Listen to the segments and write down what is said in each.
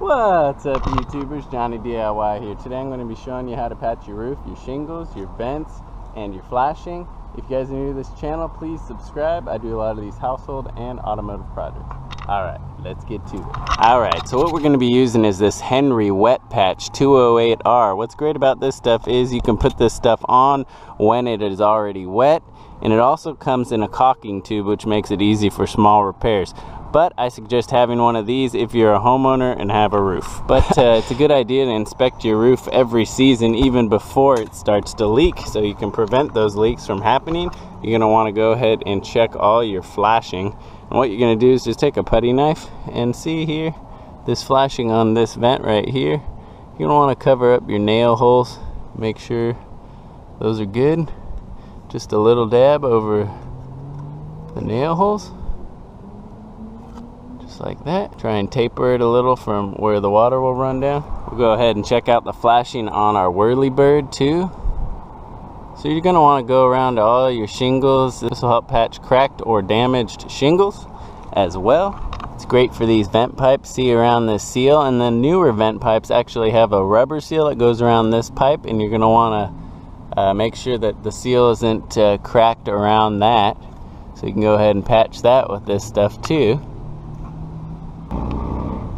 What's up, YouTubers? Johnny DIY here. Today I'm going to be showing you how to patch your roof, your shingles, your vents, and your flashing. If you guys are new to this channel, please subscribe. I do a lot of these household and automotive projects. Alright, let's get to it. Alright, so what we're going to be using is this Henry Wet Patch 208R. What's great about this stuff is you can put this stuff on when it is already wet, and it also comes in a caulking tube, which makes it easy for small repairs. But I suggest having one of these if you're a homeowner and have a roof. But it's a good idea to inspect your roof every season, even before it starts to leak, so you can prevent those leaks from happening. You're going to want to go ahead and check all your flashing. And what you're going to do is just take a putty knife and see here, this flashing on this vent right here. You're going to want to cover up your nail holes, make sure those are good. Just a little dab over the nail holes. Like that. Try and taper it a little from where the water will run down. We'll go ahead and check out the flashing on our whirlybird too. So you're going to want to go around to all your shingles. This will help patch cracked or damaged shingles as well. It's great for these vent pipes. See around this seal, and then newer vent pipes actually have a rubber seal that goes around this pipe, and you're going to want to make sure that the seal isn't cracked around that. So you can go ahead and patch that with this stuff too.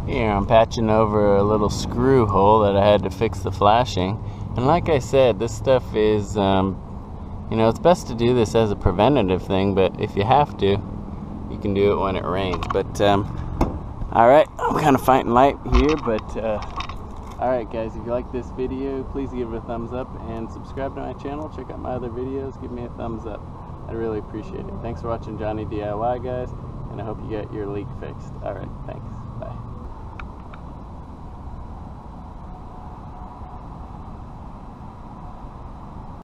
Here I'm patching over a little screw hole that I had to fix the flashing. And like I said, this stuff is, you know, it's best to do this as a preventative thing, but if you have to, you can do it when it rains. But, alright, I'm kind of fighting light here, but, alright guys, if you like this video, please give it a thumbs up and subscribe to my channel. Check out my other videos, give me a thumbs up. I'd really appreciate it. Thanks for watching Johnny DIY, guys, and I hope you get your leak fixed. Alright, thanks.